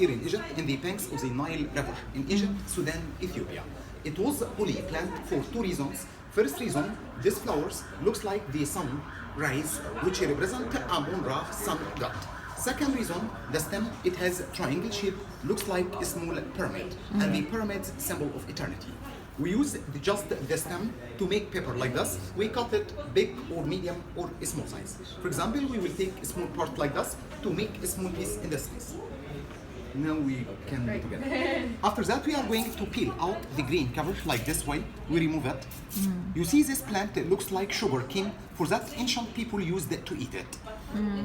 here in Egypt, in the banks of the Nile River, in Egypt, Sudan, Ethiopia. It was holy plant for two reasons. First reason, these flowers looks like the sun rays, which represent Amun-Ra, sun god. Second reason, the stem, it has triangle shape, looks like a small pyramid, and the pyramid symbol of eternity. We use just the stem to make paper like this. We cut it big or medium or a small size. For example, we will take a small part like this to make a small piece in this size. Now we can do it together. After that, we are going to peel out the green cover like this way. We remove it. You see this plant, it looks like sugar cane. For that, ancient people used it to eat it.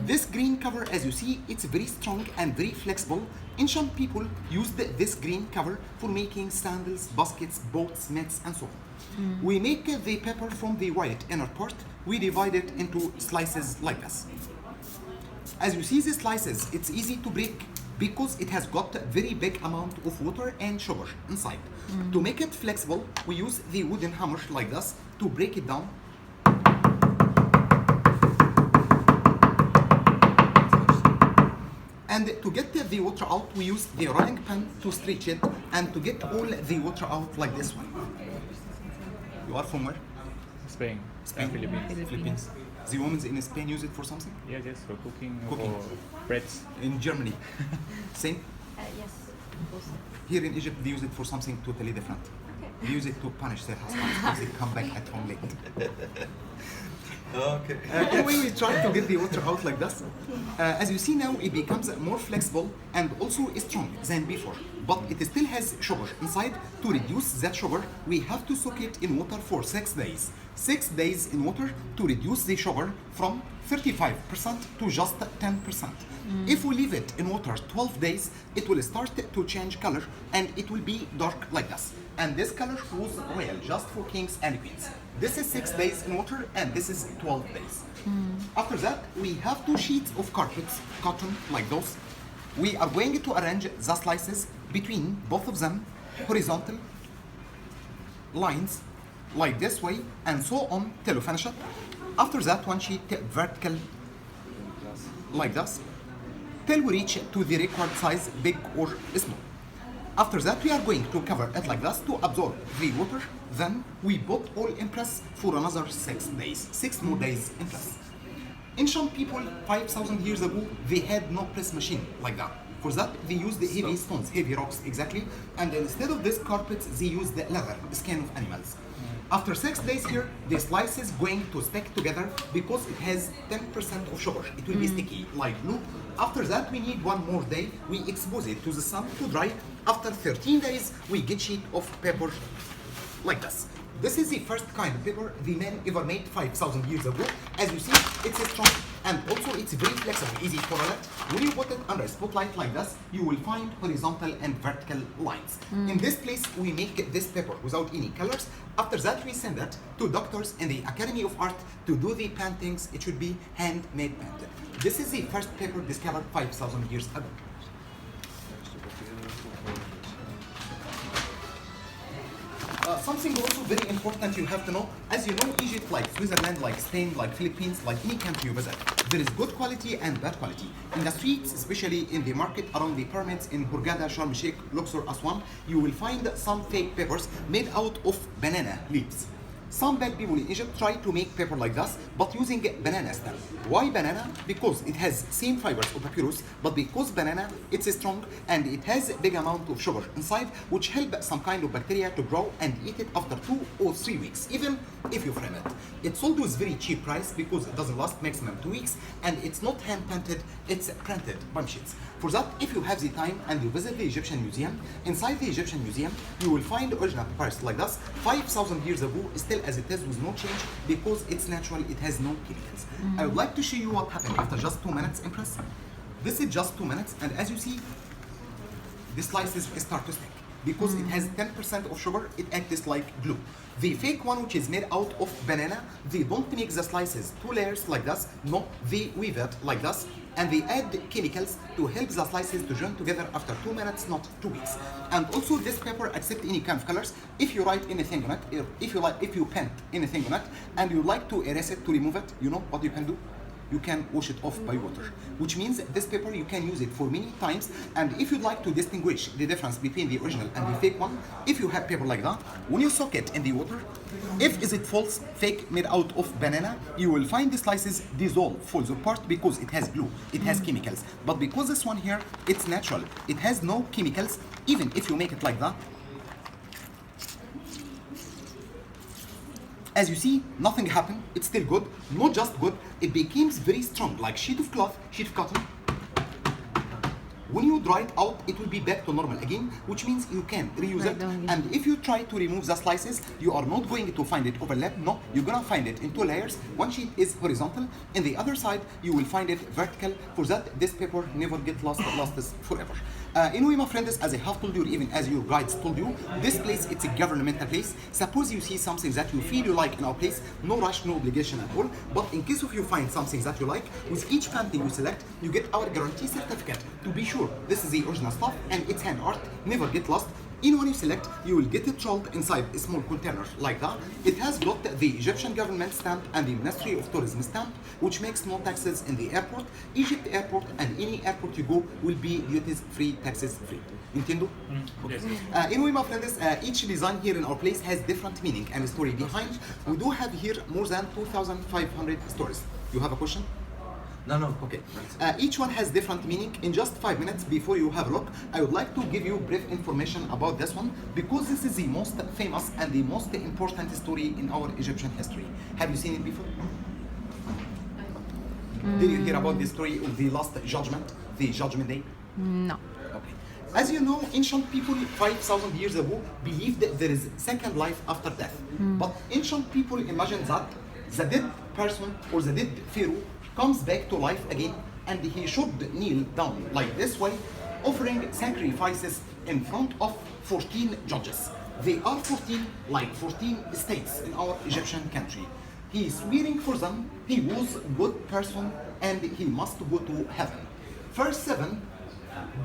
This green cover, as you see, it's very strong and very flexible. Ancient people used this green cover for making sandals, baskets, boats, nets, and so on. We make the paper from the white inner part. We divide it into slices like this. As you see the slices, it's easy to break because it has got a very big amount of water and sugar inside. To make it flexible, we use the wooden hammer like this to break it down. And to get the water out, we use the rolling pin to stretch it and to get all the water out like this one. You are from where? Spain. Spain, Philippines. The women in Spain use it for something? Yes, yes, for cooking, Cooking. for breads. In Germany, same? Yes. Also. Here in Egypt, they use it for something totally different. They use it to punish their husbands because they come back at home late. Okay. Anyway, we try to get the water out like this. As you see now, it becomes more flexible and also strong than before. But it still has sugar inside. To reduce that sugar, we have to soak it in water for 6 days. 6 days in water to reduce the sugar from 35% to just 10%. If we leave it in water 12 days, it will start to change color and it will be dark like this. And this color was royal, just for kings and queens. This is 6 days in water and this is 12 days. After that, we have 2 sheets of carpets, cotton like those. We are going to arrange the slices between both of them, horizontal lines, like this way, and so on till we finish it. After that, 1 sheet vertical, like this, till we reach to the required size, big or small. After that, we are going to cover it like this to absorb the water. Then we put all in press for another 6 days, 6 more days in press. Ancient people, 5,000 years ago, they had no press machine like that. For that, they used the heavy stones, heavy rocks, exactly. And instead of this carpets, they used the leather, skin of animals. After 6 days here, the slice is going to stick together because it has 10% of sugar. It will be sticky, like glue. After that, we need 1 more day. We expose it to the sun to dry. After 13 days, we get sheet of paper like this. This is the first kind of paper the man ever made 5,000 years ago. As you see, it's strong and also it's very flexible, easy to roll it. When you put it under a spotlight like this, you will find horizontal and vertical lines. In this place, we make this paper without any colors. After that, we send it to doctors in the Academy of Art to do the paintings. It should be handmade painted. This is the first paper discovered 5,000 years ago. Something also very important you have to know, as you know, Egypt, like Switzerland, like Spain, like Philippines, like any country you visit, there is good quality and bad quality. In the streets, especially in the market around the pyramids in Hurghada, Sharm el-Sheikh, Luxor, Aswan, you will find some fake papers made out of banana leaves. Some bad people in Egypt try to make paper like this, but using banana stem. Why banana? Because it has same fibers of papyrus, but because banana, it's strong and it has a big amount of sugar inside, which help some kind of bacteria to grow and eat it after 2 or 3 weeks, even if you frame it. It's sold with very cheap price because it doesn't last maximum 2 weeks, and it's not hand painted, it's printed by machines. For that, if you have the time and you visit the Egyptian Museum, inside the Egyptian Museum, you will find original papyrus like this, 5,000 years ago, still as it is with no change because it's natural, it has no chemicals. I would like to show you what happened after just 2 minutes in press. This is just 2 minutes, and as you see, the slices start to stick. Because it has 10% of sugar, it acts like glue. The fake one, which is made out of banana, they don't make the slices 2 layers like this, no, they weave it like this, and they add chemicals to help the slices to join together after 2 minutes, not 2 weeks. And also this paper accepts any kind of colors. If you write anything on it, if you paint anything on it, and you like to erase it, to remove it, you know what you can do? you can wash it off by water, which means this paper you can use it for many times. And if you'd like to distinguish the difference between the original and the fake one, if you have paper like that, when you soak it in the water, if is it false, fake, made out of banana, you will find the slices dissolve, falls apart because it has glue, it has chemicals. But because this one here, it's natural, it has no chemicals. Even if you make it like that, as you see, nothing happened. It's still good. Not just good, it becomes very strong, like sheet of cloth, sheet of cotton. When you dry it out, it will be back to normal again, which means you can reuse it. And if you try to remove the slices, you are not going to find it overlap. No, you're gonna find it in two layers. One sheet is horizontal, and the other side you will find it vertical. For that, this paper never get lost forever. Anyway, my friends, as I have told you, or even as your guides told you, this place, it's a governmental place. Suppose you see something that you feel you like in our place, no rush, no obligation at all. But in case of you find something that you like, with each painting you select, you get our guarantee certificate to be sure this is the original stuff and it's hand art, never get lost. Anyone you select, you will get it rolled inside a small container like that. It has got the Egyptian government stamp and the Ministry of Tourism stamp, which makes no taxes in the airport. Egypt airport and any airport you go will be duties free, taxes free. Nintendo? Okay. Anyway, my friends, each design here in our place has different meaning and story behind. We do have here more than 2,500 stories. You have a question? No. Okay. Each one has different meaning. In just 5 minutes before you have a look, I would like to give you brief information about this one because this is the most famous and the most important story in our Egyptian history. Have you seen it before? Did you hear about the story of the last judgment, the judgment day? No. Okay. As you know, ancient people 5,000 years ago believed that there is second life after death. But ancient people imagined that the dead person or the dead pharaoh comes back to life again, and he should kneel down like this way, offering sacrifices in front of 14 judges. They are 14, like 14 states in our Egyptian country. He is swearing for them, he was a good person, and he must go to heaven. First 7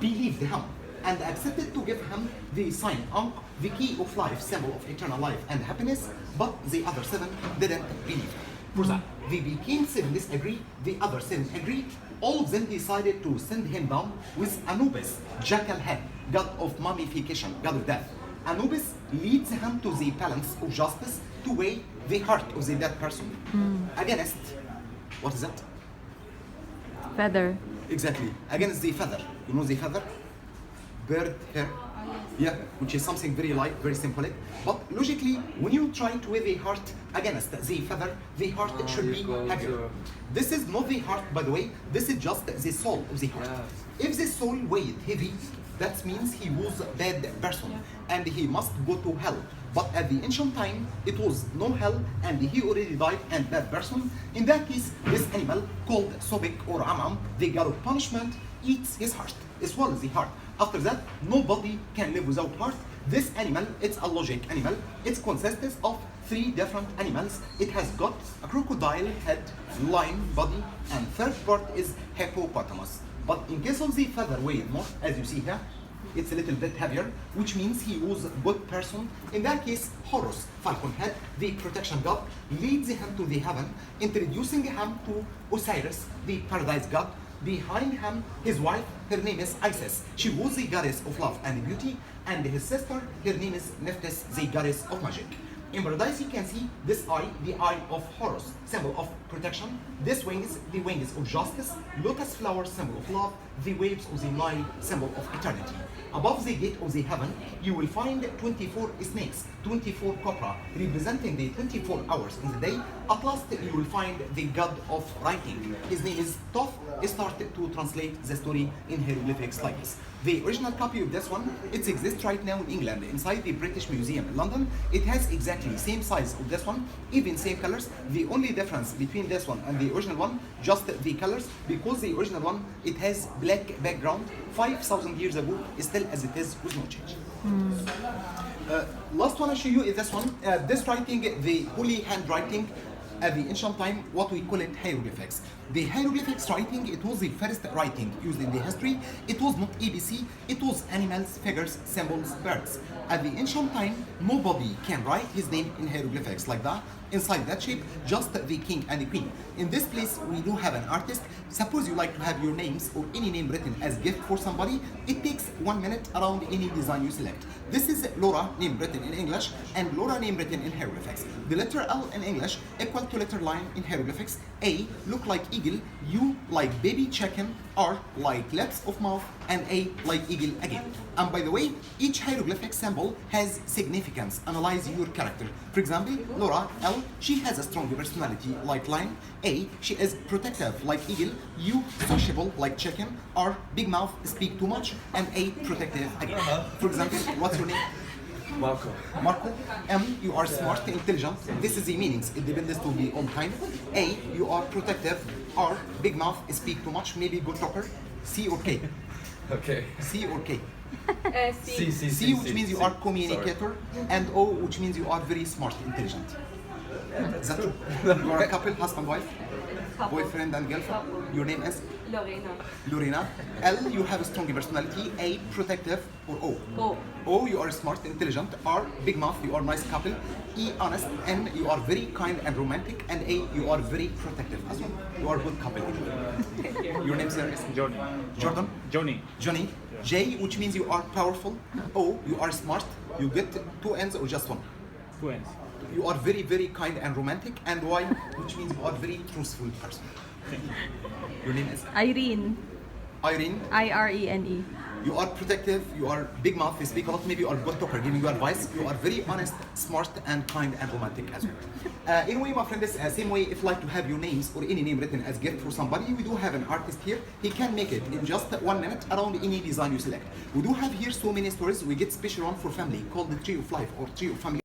believed him and accepted to give him the sign Ankh, the key of life, symbol of eternal life and happiness, but the other 7 didn't believe him. For that, they became 7 disagree, the other 7 agreed. All of them decided to send him down with Anubis, jackal head, god of mummification, god of death. Anubis leads him to the balance of justice to weigh the heart of the dead person against, what is that? Feather. Exactly, against the feather. You know the feather? Bird hair. Yeah, which is something very light, very symbolic. But logically, when you try to weigh the heart against the feather, the heart should be heavier. This is not the heart, by the way. This is just the soul of the heart. If the soul weighed heavy, that means he was a bad person and he must go to hell. But at the ancient time, it was no hell and he already died and that person. In that case, this animal called Sobek or Amam, the god of punishment, eats his heart, as well as the heart. After that, nobody can live without heart. This animal, it's a logic animal. It consists of 3 different animals. It has got a crocodile head, lion body, and third part is hippopotamus. But in case of the feather weight more, as you see here, it's a little bit heavier, which means he was a good person. In that case, Horus, falcon head, the protection god, leads him to the heaven, introducing him to Osiris, the paradise god. Behind him, his wife, her name is Isis. She was the goddess of love and beauty, and his sister, her name is Nephthys, the goddess of magic. In paradise, you can see this eye, the eye of Horus, symbol of protection. This wings, the wings of justice. Lotus flower, symbol of love. The waves of the Nile, symbol of eternity. Above the gate of the heaven, you will find 24 snakes, 24 cobra, representing the 24 hours in the day. At last, you will find the god of writing. His name is Thoth. Started to translate the story in hieroglyphics like this. The original copy of this one, it exists right now in England, inside the British Museum in London. It has exactly same size of this one, even same colors. The only difference between this one and the original one, just the colors, because the original one, it has black background, 5,000 years ago, still as it is, with no change. Last one I show you is this one. This writing, the holy handwriting, At the ancient time, what we call it hieroglyphics. The hieroglyphics writing, it was the first writing used in the history. It was not ABC, it was animals, figures, symbols, birds. At the ancient time, nobody can write his name in hieroglyphics like that. Inside that shape, just the king and the queen. In this place, we do have an artist. Suppose you like to have your names or any name written as gift for somebody. It takes 1 minute around any design you select. This is Laura, name written in English, and Laura, name written in hieroglyphics. The letter L in English equal to letter line in hieroglyphics. A look like eagle, U like baby chicken, R like lips of mouth, and A like eagle again. And by the way, each hieroglyphic symbol has significance. Analyze your character. For example, Laura, L, she has a strong personality like lion. A, she is protective like eagle. U, sociable like chicken. R, big mouth, speak too much. And A, protective again. For example, what's your name? Marco. Marco. M, you are smart, intelligent. This is the meanings. It depends to be on time. A, you are protective. R, big mouth, speak too much, maybe good talker. C or K? Okay. C or K? C, C, which means you are communicator, and O, which means you are very smart, intelligent. Is that true? You are a couple, husband, wife, boyfriend and girlfriend. Your name is Lorena. Lorena. L, you have a strong personality. A, protective, or O? O. O, you are smart, intelligent. R, big mouth, you are nice couple. E, honest. N, you are very kind and romantic. And A, you are very protective as well. You are a good couple. Your name, sir, is Johnny. Jordan. Johnny. Johnny. J, which means you are powerful. O, you are smart. You get 2 N's or just one? 2 N's. You are very, very kind and romantic. And Y, which means you are very truthful person. Your name is Irene. Irene. Irene. You are protective, you are big mouth, you speak a lot, maybe you are a good talker, giving you advice. You are very honest, smart, and kind and romantic as well. Anyway, my friends, same way, if you like to have your names or any name written as gift for somebody, we do have an artist here. He can make it in just 1 minute around any design you select. We do have here so many stories. We get special one for family called the Tree of Life or Tree of Family.